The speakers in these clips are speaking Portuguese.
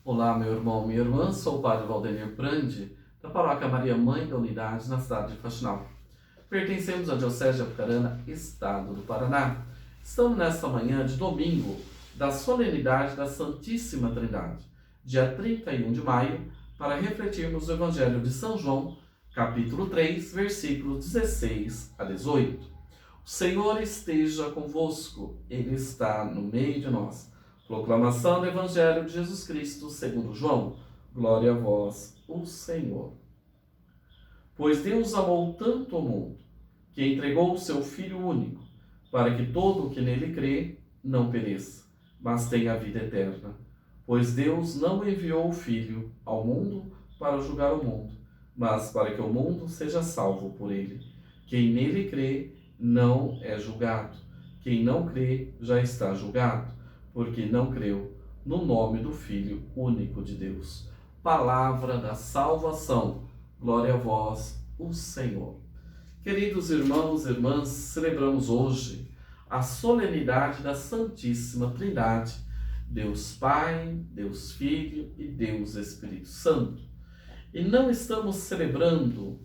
Olá, meu irmão, minha irmã, sou o Padre Valdemir Brandi, da Paróquia Maria Mãe da Unidade, na cidade de Faxinal. Pertencemos à Diocese de Apucarana, Estado do Paraná. Estamos nesta manhã de domingo, da solenidade da Santíssima Trindade, dia 31 de maio, para refletirmos o Evangelho de São João, capítulo 3, versículos 16 a 18. O Senhor esteja convosco, Ele está no meio de nós. Proclamação do Evangelho de Jesus Cristo segundo João. Glória a vós, o Senhor. Pois Deus amou tanto o mundo, que entregou o seu Filho único, para que todo o que nele crê não pereça, mas tenha a vida eterna. Pois Deus não enviou o Filho ao mundo para julgar o mundo, mas para que o mundo seja salvo por ele. Quem nele crê não é julgado. Quem não crê já está julgado, porque não creu no nome do Filho único de Deus. Palavra da salvação. Glória a vós, o Senhor. Queridos irmãos e irmãs, celebramos hoje a solenidade da Santíssima Trindade, Deus Pai, Deus Filho e Deus Espírito Santo. E não estamos celebrando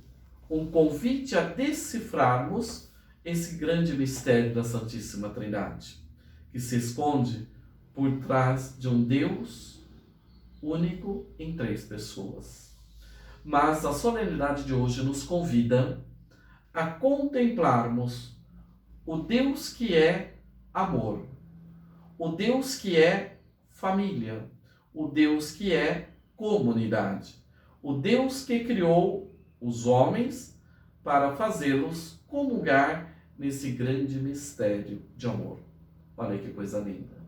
um convite a decifrarmos esse grande mistério da Santíssima Trindade, que se esconde por trás de um Deus único em três pessoas. Mas a solenidade de hoje nos convida a contemplarmos o Deus que é amor, o Deus que é família, o Deus que é comunidade, o Deus que criou os homens para fazê-los comungar nesse grande mistério de amor. Olha que coisa linda.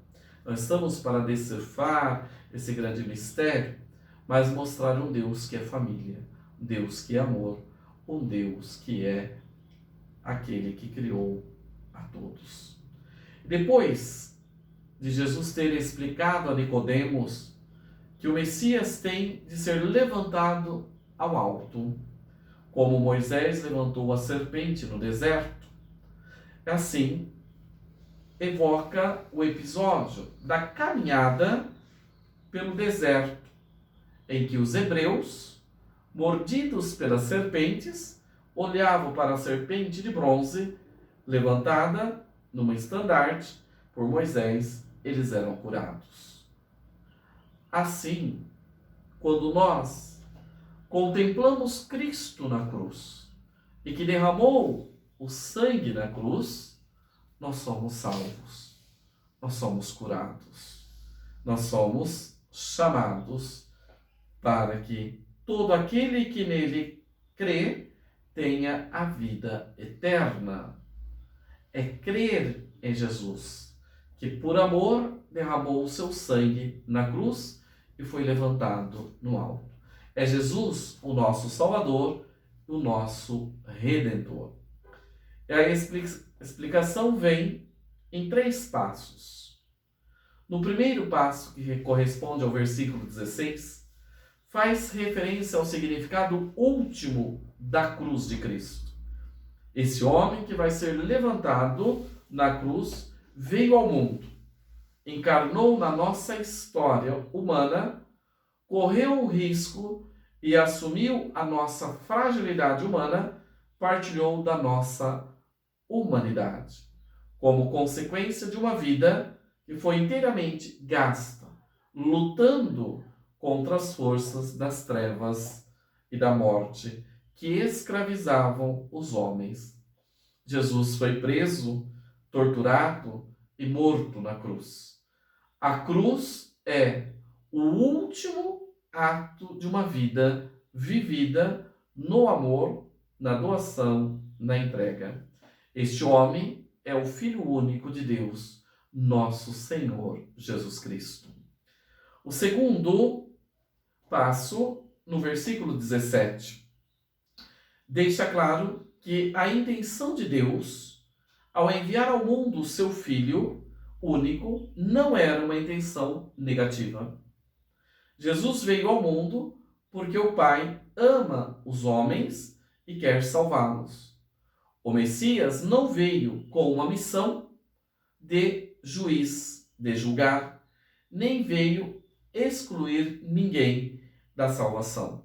Nós estamos para decifrar esse grande mistério, mas mostrar um Deus que é família, um Deus que é amor, um Deus que é aquele que criou a todos. Depois de Jesus ter explicado a Nicodemos que o Messias tem de ser levantado ao alto, como Moisés levantou a serpente no deserto, assim evoca o episódio da caminhada pelo deserto, em que os hebreus, mordidos pelas serpentes, olhavam para a serpente de bronze levantada numa estandarte por Moisés, eles eram curados. Assim, quando nós contemplamos Cristo na cruz e que derramou o sangue na cruz, nós somos salvos, nós somos curados, nós somos chamados para que todo aquele que nele crê tenha a vida eterna. É crer em Jesus, que por amor derramou o seu sangue na cruz e foi levantado no alto. É Jesus o nosso Salvador, o nosso Redentor. E a explicação vem em três passos. No primeiro passo, que corresponde ao versículo 16, faz referência ao significado último da cruz de Cristo. Esse homem que vai ser levantado na cruz veio ao mundo, encarnou na nossa história humana, correu o risco e assumiu a nossa fragilidade humana, partilhou da nossa humanidade, como consequência de uma vida que foi inteiramente gasta, lutando contra as forças das trevas e da morte que escravizavam os homens. Jesus foi preso, torturado e morto na cruz. A cruz é o último ato de uma vida vivida no amor, na doação, na entrega. Este homem é o Filho único de Deus, nosso Senhor Jesus Cristo. O segundo passo, no versículo 17, deixa claro que a intenção de Deus, ao enviar ao mundo o seu Filho único, não era uma intenção negativa. Jesus veio ao mundo porque o Pai ama os homens e quer salvá-los. O Messias não veio com uma missão de juiz, de julgar, nem veio excluir ninguém da salvação.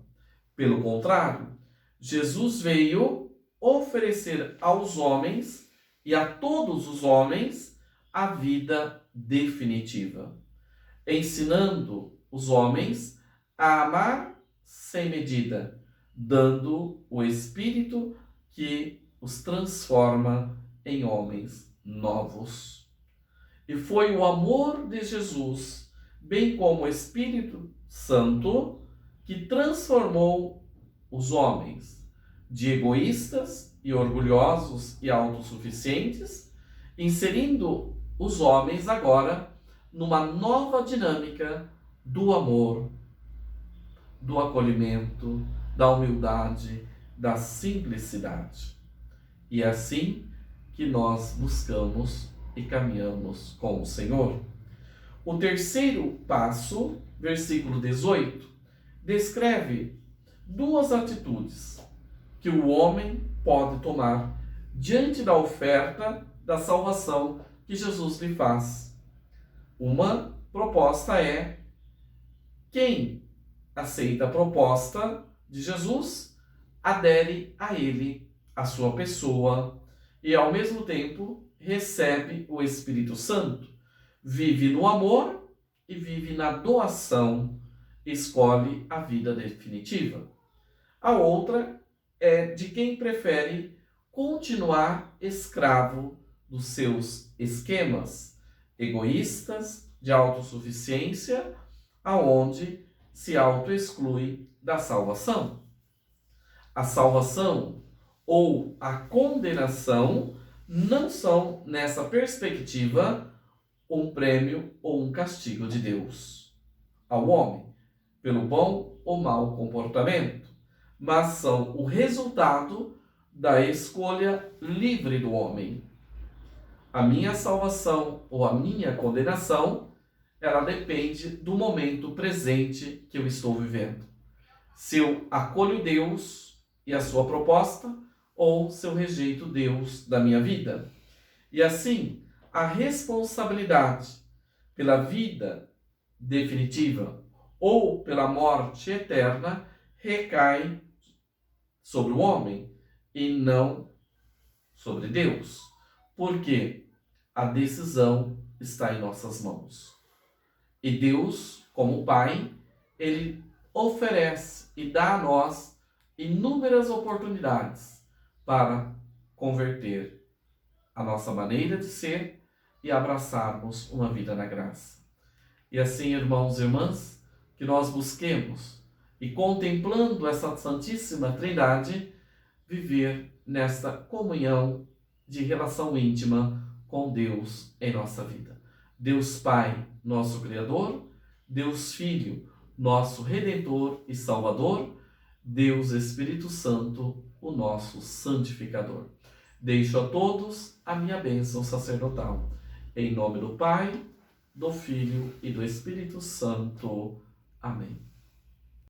Pelo contrário, Jesus veio oferecer aos homens e a todos os homens a vida definitiva, ensinando os homens a amar sem medida, dando o Espírito que os transforma em homens novos. E foi o amor de Jesus, bem como o Espírito Santo, que transformou os homens de egoístas e orgulhosos e autossuficientes, inserindo os homens agora numa nova dinâmica do amor, do acolhimento, da humildade, da simplicidade. E é assim que nós buscamos e caminhamos com o Senhor. O terceiro passo, versículo 18, descreve duas atitudes que o homem pode tomar diante da oferta da salvação que Jesus lhe faz. Uma proposta é: quem aceita a proposta de Jesus, adere a ele, a sua pessoa, e ao mesmo tempo recebe o Espírito Santo, vive no amor e vive na doação, escolhe a vida definitiva. A outra é de quem prefere continuar escravo dos seus esquemas egoístas de autossuficiência, aonde se autoexclui da salvação. A salvação ou a condenação não são, nessa perspectiva, um prêmio ou um castigo de Deus ao homem, pelo bom ou mau comportamento, mas são o resultado da escolha livre do homem. A minha salvação ou a minha condenação, ela depende do momento presente que eu estou vivendo. Se eu acolho Deus e a sua proposta, ou se eu rejeito Deus da minha vida. E assim, a responsabilidade pela vida definitiva ou pela morte eterna recai sobre o homem e não sobre Deus. Porque a decisão está em nossas mãos. E Deus, como Pai, Ele oferece e dá a nós inúmeras oportunidades para converter a nossa maneira de ser e abraçarmos uma vida na graça. E assim, irmãos e irmãs, que nós busquemos e contemplando essa Santíssima Trindade, viver nesta comunhão de relação íntima com Deus em nossa vida. Deus Pai, nosso Criador, Deus Filho, nosso Redentor e Salvador, Deus Espírito Santo, o nosso santificador. Deixo a todos a minha bênção sacerdotal. Em nome do Pai, do Filho e do Espírito Santo. Amém.